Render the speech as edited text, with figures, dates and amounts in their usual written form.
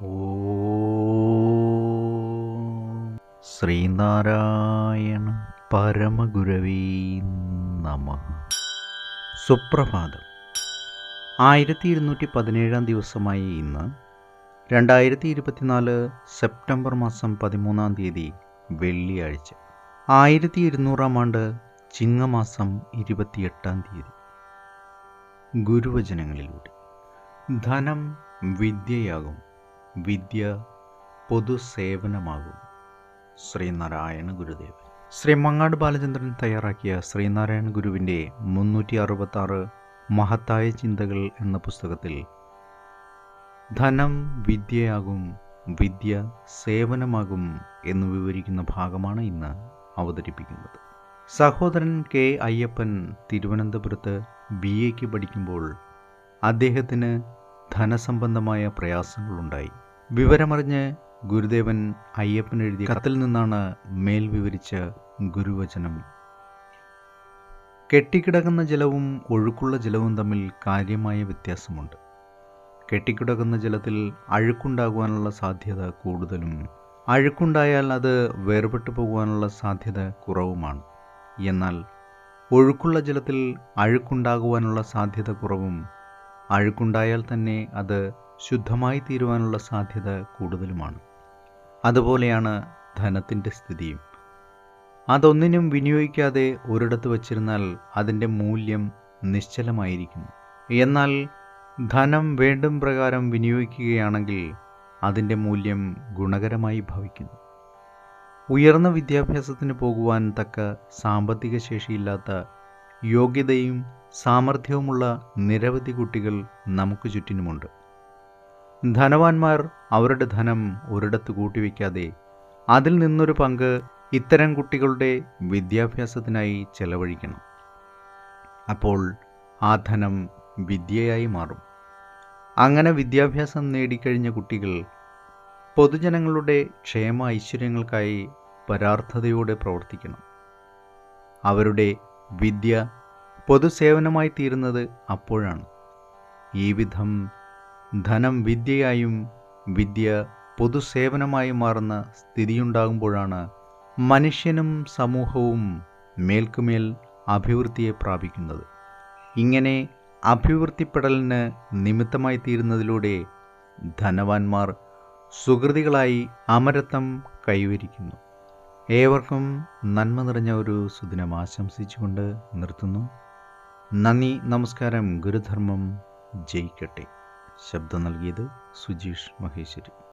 ഓം ശ്രീനാരായണ പരമഗുരവേ നമഃ. സുപ്രഭാതം. 1217 ദിവസമായ ഇന്ന് 2024 സെപ്റ്റംബർ മാസം 13 വെള്ളിയാഴ്ച, 1200 ആണ്ട് ചിങ്ങമാസം 28 ഗുരുവചനങ്ങളിലൂടെ ധനം വിദ്യയാകും, വിദ്യ പൊതുസേവനമാകും. ശ്രീനാരായണ ഗുരുദേവൻ. ശ്രീ മങ്ങാട് ബാലചന്ദ്രൻ തയ്യാറാക്കിയ ശ്രീനാരായണ ഗുരുവിൻ്റെ 366 മഹത്തായ ചിന്തകൾ എന്ന പുസ്തകത്തിൽ ധനം വിദ്യയാകും, വിദ്യ സേവനമാകും എന്ന് വിവരിക്കുന്ന ഭാഗമാണ് ഇന്ന് അവതരിപ്പിക്കുന്നത്. സഹോദരൻ കെ അയ്യപ്പൻ തിരുവനന്തപുരത്ത് BA പഠിക്കുമ്പോൾ അദ്ദേഹത്തിന് ധനസംബന്ധമായ പ്രയാസങ്ങളുണ്ടായി. വിവരമറിഞ്ഞ് ഗുരുദേവൻ അയ്യപ്പൻ എഴുതിയ കത്തിൽ നിന്നാണ് മേൽ വിവരിച്ച ഗുരുവചനം. കെട്ടിക്കിടക്കുന്ന ജലവും ഒഴുക്കുള്ള ജലവും തമ്മിൽ കാര്യമായ വ്യത്യാസമുണ്ട്. കെട്ടിക്കിടക്കുന്ന ജലത്തിൽ അഴുക്കുണ്ടാകുവാനുള്ള സാധ്യത കൂടുതലും അഴുക്കുണ്ടായാൽ അത് വേർപെട്ടു പോകുവാനുള്ള സാധ്യത കുറവുമാണ്. എന്നാൽ ഒഴുക്കുള്ള ജലത്തിൽ അഴുക്കുണ്ടാകുവാനുള്ള സാധ്യത കുറവും അഴുക്കുണ്ടായാൽ തന്നെ അത് ശുദ്ധമായി തീരുവാനുള്ള സാധ്യത കൂടുതലുമാണ്. അതുപോലെയാണ് ധനത്തിൻ്റെ സ്ഥിതിയും. അതൊന്നിനും വിനിയോഗിക്കാതെ ഒരിടത്ത് വച്ചിരുന്നാൽ അതിൻ്റെ മൂല്യം നിശ്ചലമായിരിക്കുന്നു. എന്നാൽ ധനം വേണ്ടും പ്രകാരം വിനിയോഗിക്കുകയാണെങ്കിൽ അതിൻ്റെ മൂല്യം ഗുണകരമായി ഭവിക്കുന്നു. ഉയർന്ന വിദ്യാഭ്യാസത്തിന് പോകുവാൻ തക്ക സാമ്പത്തിക ശേഷിയില്ലാത്ത യോഗ്യതയും സാമർഥ്യവുമുള്ള നിരവധി കുട്ടികൾ നമുക്ക് ചുറ്റിനുമുണ്ട്. ധനവാന്മാർ അവരുടെ ധനം ഒരിടത്ത് കൂട്ടിവെക്കാതെ അതിൽ നിന്നൊരു പങ്ക് ഇത്തരം കുട്ടികളുടെ വിദ്യാഭ്യാസത്തിനായി ചെലവഴിക്കണം. അപ്പോൾ ആ ധനം വിദ്യയായി മാറും. അങ്ങനെ വിദ്യാഭ്യാസം നേടിക്കഴിഞ്ഞ കുട്ടികൾ പൊതുജനങ്ങളുടെ ക്ഷേമ ഐശ്വര്യങ്ങൾക്കായി പരാർത്ഥതയോടെ പ്രവർത്തിക്കണം. അവരുടെ വിദ്യ പൊതുസേവനമായി തീരുന്നത് അപ്പോഴാണ്. ഈ വിധം ധനം വിദ്യയായും വിദ്യ പൊതുസേവനമായി മാറുന്ന സ്ഥിതിയുണ്ടാകുമ്പോഴാണ് മനുഷ്യനും സമൂഹവും മേൽക്കുമേൽ അഭിവൃദ്ധിയെ പ്രാപിക്കുന്നത്. ഇങ്ങനെ അഭിവൃദ്ധിപ്പെടലിന് നിമിത്തമായി തീരുന്നതിലൂടെ ധനവാന്മാർ സുകൃതികളായി അമരത്വം കൈവരിക്കുന്നു. ഏവർക്കും നന്മ നിറഞ്ഞ ഒരു സുദിനം ആശംസിച്ചുകൊണ്ട് നിർത്തുന്നു. നന്ദി, നമസ്കാരം. ഗുരുധർമ്മം ജയിക്കട്ടെ. ശബ്ദം നൽകിയത് സുജീഷ് മഹേശ്വരി.